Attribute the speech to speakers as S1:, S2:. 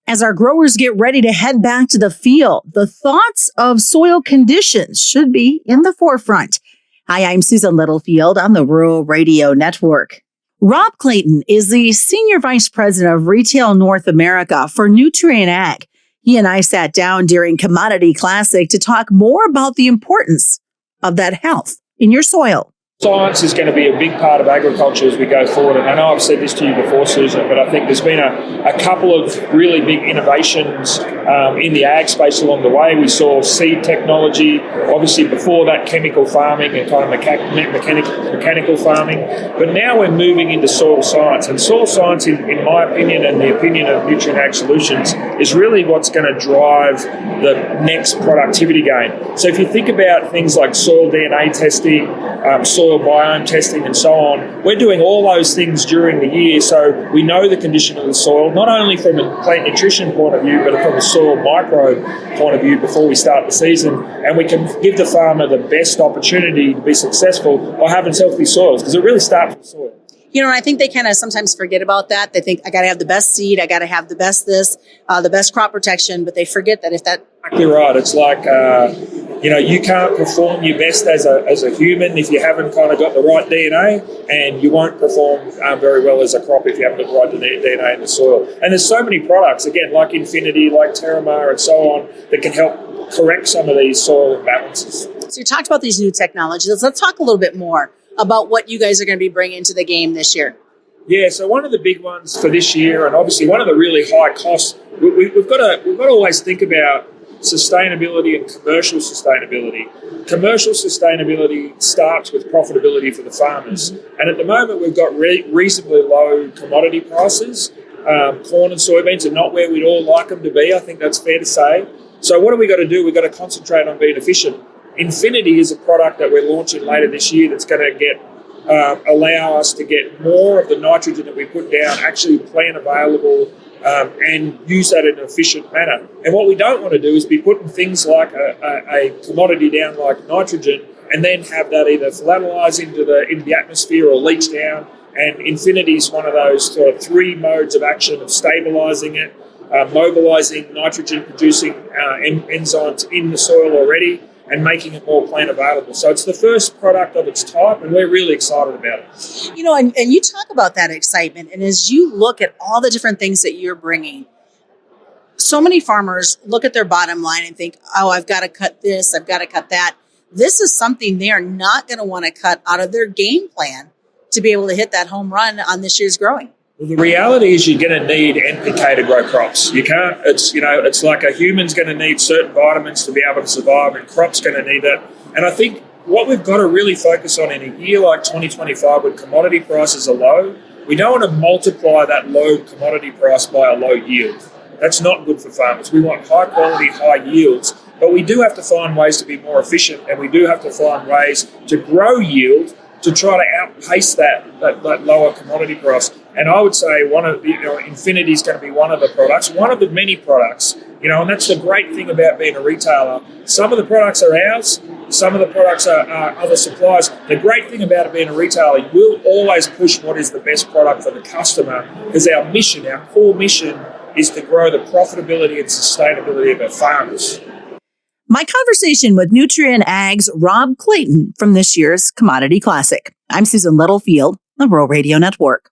S1: As our growers get ready to head back to the field, the thoughts of soil conditions should be in the forefront. Hi, I'm Susan Littlefield on the Rural Radio Network. Rob Clayton is the Senior Vice President of Retail North America for Nutrien Ag. He and I sat down during Commodity Classic to talk more about the importance of that health in your soil.
S2: Science is going to be a big part of agriculture as we go forward. And I know I've said this to you before, Susan, but I think there's been a couple of really big innovations in the ag space along the way. We saw seed technology, obviously before that chemical farming and kind of mechanical farming. But now we're moving into soil science. And soil science, in my opinion and the opinion of Nutrien Ag Solutions, is really what's going to drive the next productivity gain. So if you think about things like soil DNA testing, soil biome testing and so on, we're doing all those things during the year so we know the condition of the soil, not only from a plant nutrition point of view, but from a soil microbe point of view before we start the season, and we can give the farmer the best opportunity to be successful by having healthy soils, because it really starts with soil.
S1: You know, I think they kind of sometimes forget about that. They think, I got to have the best seed, I got to have the best this, the best crop protection, but they forget that if that...
S2: Exactly right. It's like, you can't perform your best as a human if you haven't kind of got the right DNA, and you won't perform very well as a crop if you haven't got the right DNA in the soil. And there's so many products, again, like Infinity, like Terramar and so on, that can help correct some of these soil imbalances.
S1: So you talked about these new technologies. Let's talk a little bit more about what you guys are going to be bringing to the game this year.
S2: Yeah, so one of the big ones for this year, and obviously one of the really high costs, we've got to always think about sustainability and commercial sustainability. Commercial sustainability starts with profitability for the farmers. And at the moment, we've got reasonably low commodity prices. Corn and soybeans are not where we'd all like them to be. I think that's fair to say. So what have we got to do? We've got to concentrate on being efficient. Infinity is a product that we're launching later this year that's going to allow us to get more of the nitrogen that we put down actually plant available and use that in an efficient manner. And what we don't want to do is be putting things like a commodity down like nitrogen and then have that either volatilize into the atmosphere or leach down. And Infinity is one of those sort of three modes of action of stabilizing it, mobilizing nitrogen-producing enzymes in the soil already, and making it more plant available. So it's the first product of its type, and we're really excited about it.
S1: You know, and you talk about that excitement, and as you look at all the different things that you're bringing, so many farmers look at their bottom line and think, oh, I've got to cut this, I've got to cut that. This is something they are not going to want to cut out of their game plan to be able to hit that home run on this year's growing.
S2: Well, the reality is you're going to need NPK to grow crops. You can't, it's like a human's going to need certain vitamins to be able to survive, and crops going to need that. And I think what we've got to really focus on in a year like 2025 when commodity prices are low, we don't want to multiply that low commodity price by a low yield. That's not good for farmers. We want high quality, high yields, but we do have to find ways to be more efficient, and we do have to find ways to grow yield to try to outpace that lower commodity price. And I would say Infinity is going to be one of the products, one of the many products, and that's the great thing about being a retailer. Some of the products are ours, some of the products are other suppliers. The great thing about being a retailer, we'll always push what is the best product for the customer, because our core mission is to grow the profitability and sustainability of our farmers.
S1: My conversation with Nutrien Ag's Rob Clayton from this year's Commodity Classic. I'm Susan Littlefield, the Rural Radio Network.